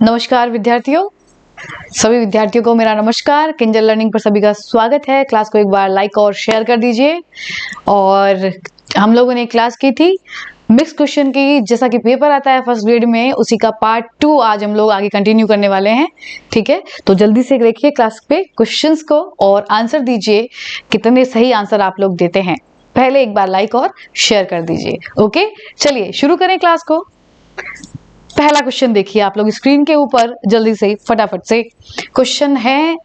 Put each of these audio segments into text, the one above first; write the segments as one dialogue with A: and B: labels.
A: नमस्कार विद्यार्थियों, सभी विद्यार्थियों को मेरा नमस्कार। किंजल लर्निंग पर सभी का स्वागत है। क्लास को एक बार लाइक और शेयर कर दीजिए। और हम लोगों ने क्लास की थी मिक्स क्वेश्चन की, जैसा कि पेपर आता है फर्स्ट ग्रेड में, उसी का पार्ट 2 आज हम लोग आगे कंटिन्यू करने वाले हैं। ठीक है, तो जल्दी से देखिए क्लास पे क्वेश्चंस को और आंसर दीजिए, कितने सही आंसर आप लोग देते हैं। पहले एक बार लाइक और शेयर कर दीजिए। ओके, चलिए शुरू करें क्लास को। पहला क्वेश्चन देखिए आप लोग स्क्रीन के ऊपर, जल्दी से फटाफट से। क्वेश्चन है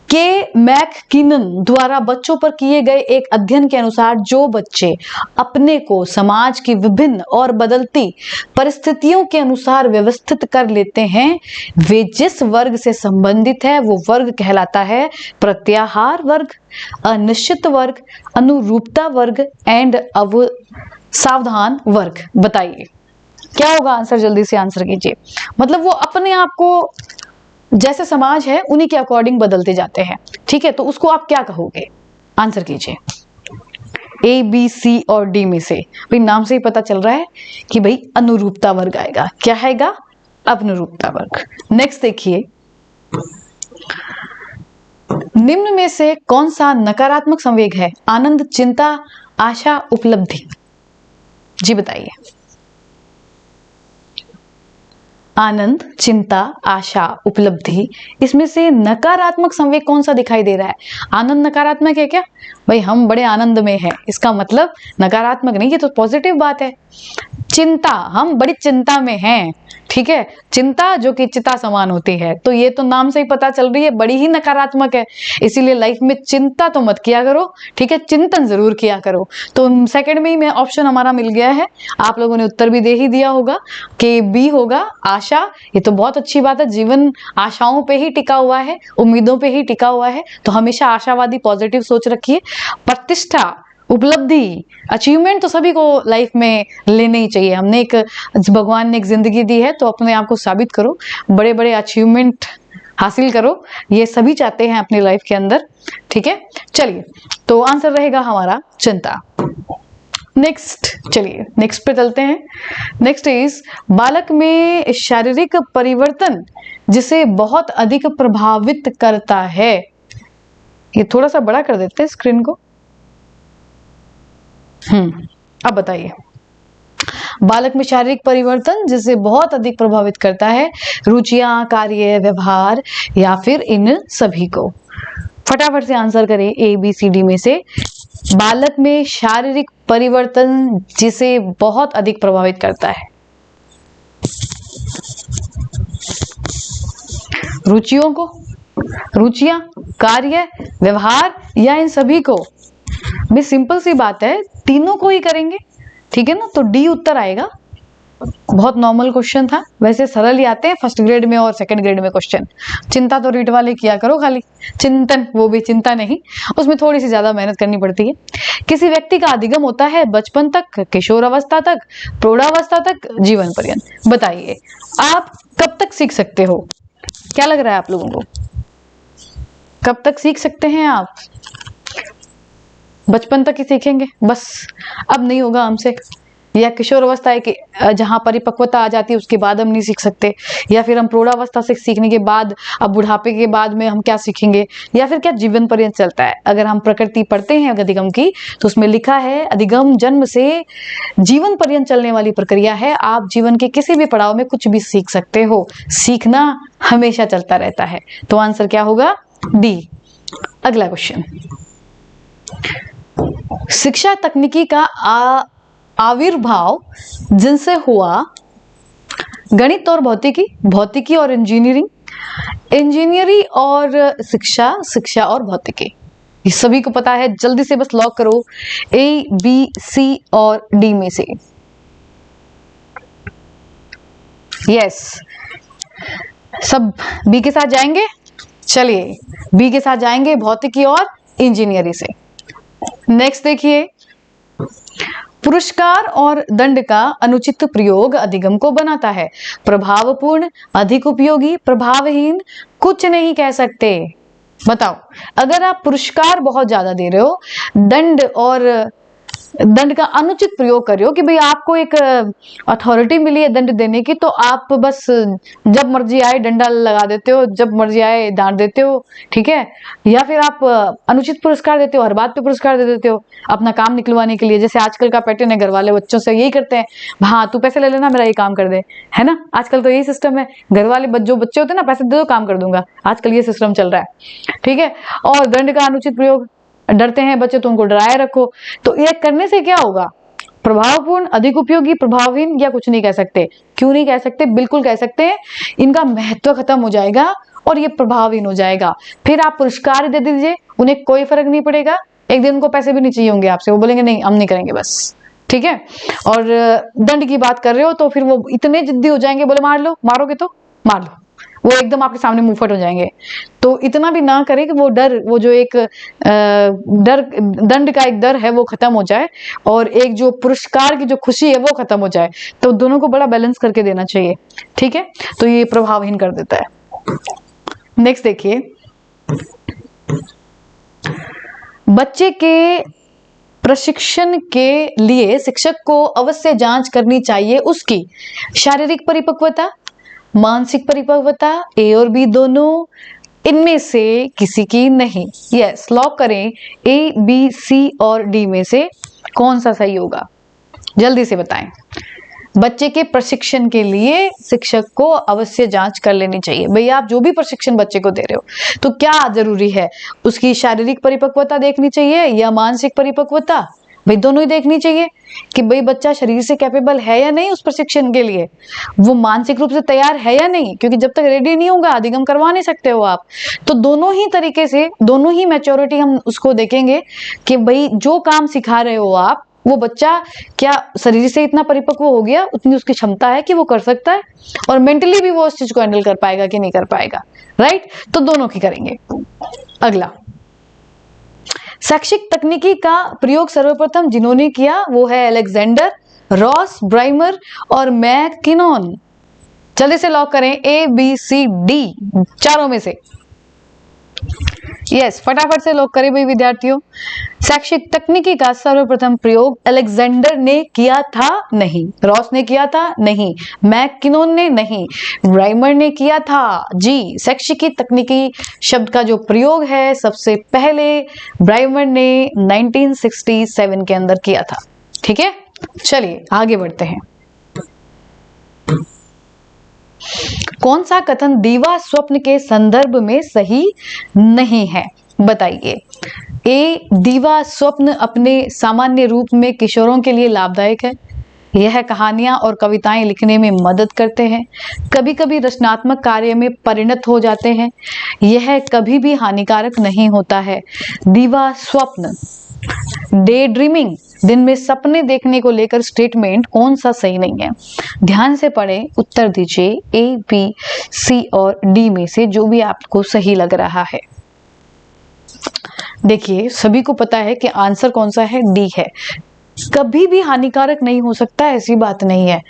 A: के मैककिनन द्वारा बच्चों पर किए गए एक अध्ययन के अनुसार जो बच्चे अपने को समाज की विभिन्न और बदलती परिस्थितियों के अनुसार व्यवस्थित कर लेते हैं, वे जिस वर्ग से संबंधित है वो वर्ग कहलाता है प्रत्याहार वर्ग, अनिश्चित वर्ग, अनुरूपता वर्ग एंड अवसावधान वर्ग। बताइए क्या होगा आंसर, जल्दी से आंसर कीजिए। मतलब वो अपने आप को जैसे समाज है उन्हीं के अकॉर्डिंग बदलते जाते हैं। ठीक है, तो उसको आप क्या कहोगे, आंसर कीजिए। ए, बी, सी और डी में से भाई नाम से ही पता चल रहा है कि भाई अनुरूपता वर्ग आएगा। क्या आएगा? अनुरूपता वर्ग। नेक्स्ट देखिए, निम्न में से कौन सा नकारात्मक संवेग है? आनंद, चिंता, आशा, उपलब्धि। जी बताइए। आनंद, चिंता, आशा, उपलब्धि, इसमें से नकारात्मक संवेग कौन सा दिखाई दे रहा है? आनंद नकारात्मक है क्या? भाई हम बड़े आनंद में हैं, इसका मतलब नकारात्मक नहीं, ये तो पॉजिटिव बात है। चिंता, हम बड़ी चिंता में हैं। ठीक है, चिंता जो कि चिता समान होती है, तो ये तो नाम से ही पता चल रही है बड़ी ही नकारात्मक है। इसीलिए लाइफ में चिंता तो मत किया करो, ठीक है, चिंतन जरूर किया करो। तो सेकंड में ही मैं ऑप्शन हमारा मिल गया है। आप लोगों ने उत्तर भी दे ही दिया होगा कि बी होगा, आशा। ये तो बहुत अच्छी बात है, जीवन आशाओं पे ही टिका हुआ है, उम्मीदों पे ही टिका हुआ है, तो हमेशा आशावादी पॉजिटिव सोच रखिए। प्रतिष्ठा, उपलब्धि, अचीवमेंट तो सभी को लाइफ में लेने ही चाहिए। हमने एक, भगवान ने एक जिंदगी दी है, तो अपने आप को साबित करो, बड़े बड़े अचीवमेंट हासिल करो, ये सभी चाहते हैं अपनी लाइफ के अंदर। ठीक है, चलिए, तो आंसर रहेगा हमारा चिंता। नेक्स्ट, चलिए नेक्स्ट पे चलते हैं। नेक्स्ट इज, बालक में शारीरिक परिवर्तन जिसे बहुत अधिक प्रभावित करता है। ये थोड़ा सा बड़ा कर देते हैं स्क्रीन को। अब बताइए, बालक में शारीरिक परिवर्तन जिसे बहुत अधिक प्रभावित करता है, रुचियां, कार्य, व्यवहार या फिर इन सभी को। फटाफट से आंसर करें ए, बी, सी, डी में से। बालक में शारीरिक परिवर्तन जिसे बहुत अधिक प्रभावित करता है, रुचियों को, रुचियां, कार्य, व्यवहार या इन सभी को। भी सिंपल सी बात है, तीनों को ही करेंगे। ठीक है ना, तो डी उत्तर आएगा। बहुत नॉर्मल क्वेश्चन था, वैसे सरल ही आते हैं फर्स्ट ग्रेड में और सेकंड ग्रेड में क्वेश्चन। चिंता तो रीट वाले किया करो खाली, चिंतन वो भी चिंता नहीं, उसमें थोड़ी सी ज्यादा मेहनत करनी पड़ती है। किसी व्यक्ति का अधिगम होता है बचपन तक, किशोर अवस्था तक, प्रौढ़ावस्था तक, जीवन पर्यंत। बताइए आप कब तक सीख सकते हो? क्या लग रहा है आप लोगों को, कब तक सीख सकते हैं आप? बचपन तक ही सीखेंगे बस, अब नहीं होगा हमसे? या किशोर अवस्था है कि जहां परिपक्वता आ जाती है उसके बाद हम नहीं सीख सकते? या फिर हम प्रौढ़ावस्था से सीखने के बाद अब बुढ़ापे के बाद में हम क्या सीखेंगे? या फिर क्या जीवन पर्यंत चलता है? अगर हम प्रकृति पढ़ते हैं अधिगम की, तो उसमें लिखा है अधिगम जन्म से जीवन पर्यंत चलने वाली प्रक्रिया है। आप जीवन के किसी भी पड़ाव में कुछ भी सीख सकते हो, सीखना हमेशा चलता रहता है। तो आंसर क्या होगा? डी। अगला क्वेश्चन, शिक्षा तकनीकी का आविर्भाव जिनसे हुआ, गणित और भौतिकी, भौतिकी और इंजीनियरिंग, इंजीनियरिंग और शिक्षा, शिक्षा और भौतिकी। ये सभी को पता है, जल्दी से बस लॉक करो ए, बी, सी और डी में से। यस, सब बी के साथ जाएंगे। चलिए बी के साथ जाएंगे, भौतिकी और इंजीनियरिंग से। नेक्स्ट देखिए, पुरस्कार और दंड का अनुचित प्रयोग अधिगम को बनाता है। प्रभावपूर्ण, अधिक उपयोगी, प्रभावहीन, कुछ नहीं कह सकते। बताओ, अगर आप पुरस्कार बहुत ज्यादा दे रहे हो, दंड और दंड का अनुचित प्रयोग कर रहे हो कि भाई आपको एक अथॉरिटी मिली है दंड देने की, तो आप बस जब मर्जी आए डंडा लगा देते हो, जब मर्जी आए डांट देते हो, ठीक है। या फिर आप अनुचित पुरस्कार देते हो, हर बात पे पुरस्कार दे देते हो अपना काम निकलवाने के लिए। जैसे आजकल का पैटर्न है, घर वाले बच्चों से यही करते हैं, हाँ तू पैसे ले लेना मेरा ये काम कर दे, है ना। आजकल तो यही सिस्टम है, घर वाले जो बच्चे होते हैं ना, पैसे दे दो काम कर दूंगा, आजकल ये सिस्टम चल रहा है, ठीक है। और दंड का अनुचित प्रयोग, डरते हैं बच्चे तो उनको डराए रखो। तो ये करने से क्या होगा, प्रभावपूर्ण, अधिक उपयोगी, प्रभावहीन, या कुछ नहीं कह सकते। क्यों नहीं कह सकते, बिल्कुल कह सकते हैं। इनका महत्व खत्म हो जाएगा और ये प्रभावहीन हो जाएगा। फिर आप पुरस्कार दे दीजिए, उन्हें कोई फर्क नहीं पड़ेगा। एक दिन उनको पैसे भी नहीं चाहिए होंगे आपसे, वो बोलेंगे नहीं हम नहीं करेंगे बस, ठीक है। और दंड की बात कर रहे हो तो फिर वो इतने जिद्दी हो जाएंगे, बोले मार लो, मारोगे तो मार लो, वो एकदम आपके सामने मुंहफट हो जाएंगे। तो इतना भी ना करें कि वो डर, वो जो एक डर, दंड का एक डर है वो खत्म हो जाए और एक जो पुरस्कार की जो खुशी है वो खत्म हो जाए। तो दोनों को बड़ा बैलेंस करके देना चाहिए, ठीक है। तो ये प्रभावहीन कर देता है। नेक्स्ट देखिए, बच्चे के प्रशिक्षण के लिए शिक्षक को अवश्य जांच करनी चाहिए उसकी शारीरिक परिपक्वता, मानसिक परिपक्वता, ए और बी दोनों, इनमें से किसी की नहीं। यस, लॉक करें, ए बी सी और डी में से कौन सा सही होगा, जल्दी से बताएं। बच्चे के प्रशिक्षण के लिए शिक्षक को अवश्य जांच कर लेनी चाहिए। भैया आप जो भी प्रशिक्षण बच्चे को दे रहे हो तो क्या जरूरी है, उसकी शारीरिक परिपक्वता देखनी चाहिए या मानसिक परिपक्वता, भाई दोनों ही देखनी चाहिए कि भाई बच्चा शरीर से कैपेबल है या नहीं उस प्रशिक्षण के लिए, वो मानसिक रूप से तैयार है या नहीं, क्योंकि जब तक रेडी नहीं होगा अधिगम करवा नहीं सकते हो आप। तो दोनों ही तरीके से, दोनों ही मैच्योरिटी हम उसको देखेंगे कि भाई जो काम सिखा रहे हो आप, वो बच्चा क्या शरीर से इतना परिपक्व हो गया, उतनी उसकी क्षमता है कि वो कर सकता है, और मेंटली भी वो उस चीज को हैंडल कर पाएगा कि नहीं कर पाएगा, राइट। तो दोनों की करेंगे। अगला, शैक्षिक तकनीकी का प्रयोग सर्वप्रथम जिन्होंने किया वो है अलेक्जेंडर, रॉस, ब्राइमर और मैकिनॉन। जल्दी से लॉक करें, ए बी सी डी, चारों में से। यस, फटाफट से लॉक करें भाई विद्यार्थियों। शैक्षिक तकनीकी का सर्वप्रथम प्रयोग अलेक्जेंडर ने किया था, नहीं। रॉस ने किया था, नहीं। मैकिनॉन ने, नहीं। ब्राइमर ने किया था, जी। शैक्षिकी तकनीकी शब्द का जो प्रयोग है सबसे पहले ब्राइमर ने 1967 के अंदर किया था, ठीक है। चलिए आगे बढ़ते हैं। कौन सा कथन दीवा स्वप्न के संदर्भ में सही नहीं है, बताइए। ए, दीवा स्वप्न अपने सामान्य रूप में किशोरों के लिए लाभदायक है, यह कहानियां और कविताएं लिखने में मदद करते हैं, कभी कभी रचनात्मक कार्य में परिणत हो जाते हैं, यह कभी भी हानिकारक नहीं होता है। दीवा स्वप्न, डे ड्रीमिंग, दिन में सपने देखने को लेकर स्टेटमेंट कौन सा सही नहीं है, ध्यान से पढ़ें, उत्तर दीजिए ए, बी, सी और डी में से जो भी आपको सही लग रहा है। देखिए सभी को पता है कि आंसर कौन सा है, डी है। कभी भी हानिकारक नहीं हो सकता, ऐसी बात नहीं है।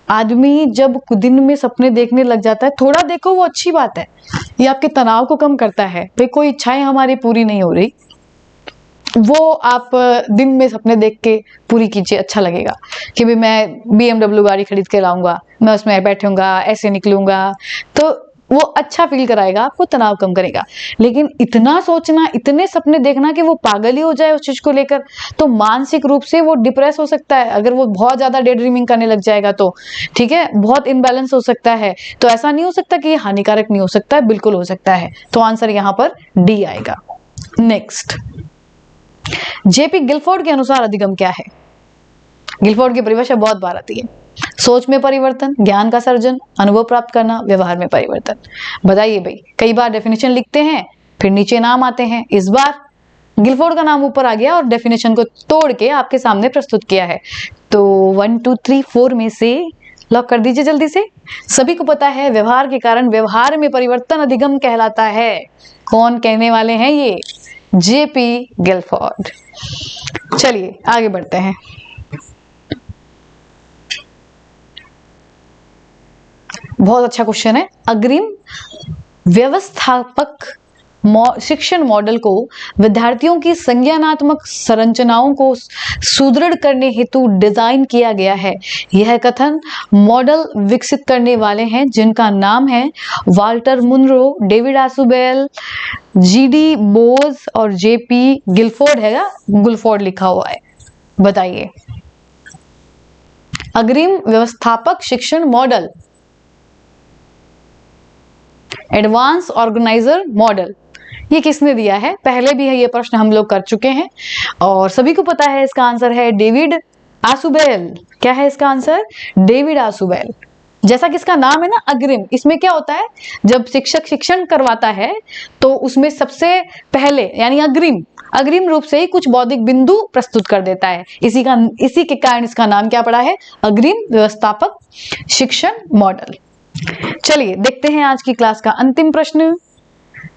A: आदमी जब दिन में सपने देखने लग जाता है, थोड़ा देखो वो अच्छी बात है, ये आपके तनाव को कम करता है। भाई कोई इच्छाएं हमारी पूरी नहीं हो रही, वो आप दिन में सपने देख के पूरी कीजिए, अच्छा लगेगा कि भाई मैं BMW गाड़ी खरीद के लाऊंगा, मैं उसमें बैठूंगा, ऐसे निकलूंगा, तो वो अच्छा फील कराएगा, आपको तनाव कम करेगा। लेकिन इतना सोचना, इतने सपने देखना कि वो पागल ही हो जाए उस चीज को लेकर, तो मानसिक रूप से वो डिप्रेस हो सकता है। अगर वो बहुत ज्यादा डे ड्रीमिंग करने लग जाएगा तो, ठीक है, बहुत इनबैलेंस हो सकता है। तो ऐसा नहीं हो सकता कि ये हानिकारक नहीं हो सकता है, बिल्कुल हो सकता है। तो आंसर यहाँ पर डी आएगा। नेक्स्ट, जेपी गिलफोर्ड के अनुसार अधिगम क्या है। गिलफोर्ड की परिभाषा बहुत बार आती है, सोच में परिवर्तन, ज्ञान का सर्जन, अनुभव प्राप्त करना, व्यवहार में परिवर्तन। बताइए भाई, कई बार डेफिनेशन लिखते हैं फिर नीचे नाम आते हैं, इस बार गिलफोर्ड का नाम ऊपर आ गया और डेफिनेशन को तोड़ के आपके सामने प्रस्तुत किया है। तो 1 2 3 4 में से लॉक कर दीजिए जल्दी से। सभी को पता है व्यवहार के कारण व्यवहार में परिवर्तन अधिगम कहलाता है। कौन कहने वाले हैं ये, जेपी गिलफोर्ड। चलिए आगे बढ़ते हैं। बहुत अच्छा क्वेश्चन है। अग्रिम व्यवस्थापक शिक्षण मॉडल को विद्यार्थियों की संज्ञानात्मक संरचनाओं को सुदृढ़ करने हेतु डिजाइन किया गया है। यह कथन मॉडल विकसित करने वाले हैं जिनका नाम है Walter Munro, David Ausubel, G D Boaz और जेपी गिलफोर्ड है ना, गुलफोर्ड लिखा हुआ है। बताइए, अग्रिम व्यवस्थापक शिक्षण मॉडल, एडवांस ऑर्गेनाइजर मॉडल, ये किसने दिया है? पहले भी है ये प्रश्न हम लोग कर चुके हैं और सभी को पता है इसका आंसर है डेविड आसुबेल। क्या है इसका आंसर? David Ausubel. जैसा कि इसका नाम है ना अग्रिम, इसमें क्या होता है, जब शिक्षक शिक्षण करवाता है तो उसमें सबसे पहले यानी अग्रिम रूप से ही कुछ बौद्धिक बिंदु प्रस्तुत कर देता है। इसी के कारण इसका नाम क्या पड़ा है? अग्रिम व्यवस्थापक शिक्षण मॉडल। चलिए देखते हैं आज की क्लास का अंतिम प्रश्न।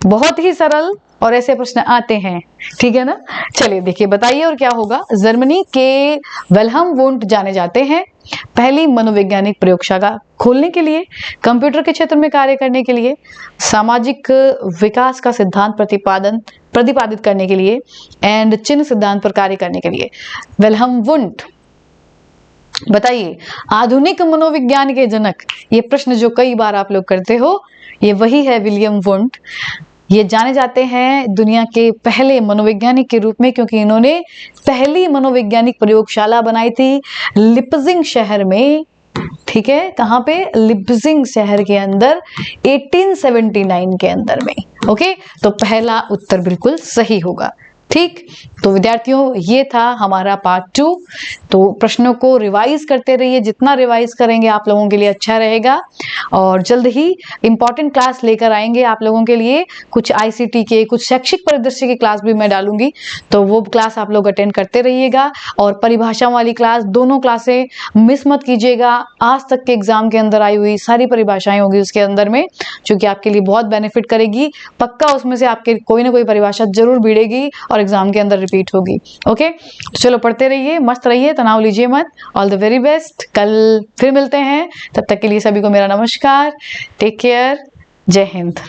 A: बहुत ही सरल और ऐसे प्रश्न आते हैं, ठीक है ना। चलिए देखिए, बताइए और क्या होगा। जर्मनी के विल्हेम वुंट जाने जाते हैं पहली मनोवैज्ञानिक प्रयोगशाला खोलने के लिए, कंप्यूटर के क्षेत्र में कार्य करने के लिए, सामाजिक विकास का सिद्धांत प्रतिपादित करने के लिए एंड चिन्ह सिद्धांत पर कार्य करने के लिए। विल्हेम वुंट, बताइए, आधुनिक मनोविज्ञान के जनक, ये प्रश्न जो कई बार आप लोग करते हो, ये वही है विलियम वुंट। ये जाने जाते हैं दुनिया के पहले मनोवैज्ञानिक के रूप में क्योंकि इन्होंने पहली मनोवैज्ञानिक प्रयोगशाला बनाई थी लिप्जिंग शहर में। ठीक है, कहाँ पे? लिप्जिंग शहर के अंदर 1879 के अंदर में। ओके, तो पहला उत्तर बिल्कुल सही होगा। ठीक, तो विद्यार्थियों ये था हमारा पार्ट 2। तो प्रश्नों को रिवाइज करते रहिए, जितना रिवाइज करेंगे आप लोगों के लिए अच्छा रहेगा। और जल्द ही इंपॉर्टेंट क्लास लेकर आएंगे आप लोगों के लिए, कुछ आईसीटी के, कुछ शैक्षिक परिदृश्य की क्लास भी मैं डालूंगी, तो वो क्लास आप लोग अटेंड करते रहिएगा। और परिभाषा वाली क्लास, दोनों क्लासें मिस मत कीजिएगा। आज तक के एग्जाम के अंदर आई हुई सारी परिभाषाएं होगी उसके अंदर में, जो कि आपके लिए बहुत बेनिफिट करेगी। पक्का उसमें से आपके कोई ना कोई परिभाषा जरूर भिड़ेगी और एग्जाम के अंदर रिपीट होगी। ओके, चलो पढ़ते रहिए, मस्त रहिए, तनाव लीजिए मत। ऑल द वेरी बेस्ट, कल फिर मिलते हैं। तब तक के लिए सभी को मेरा नमस्कार, टेक केयर, जय हिंद।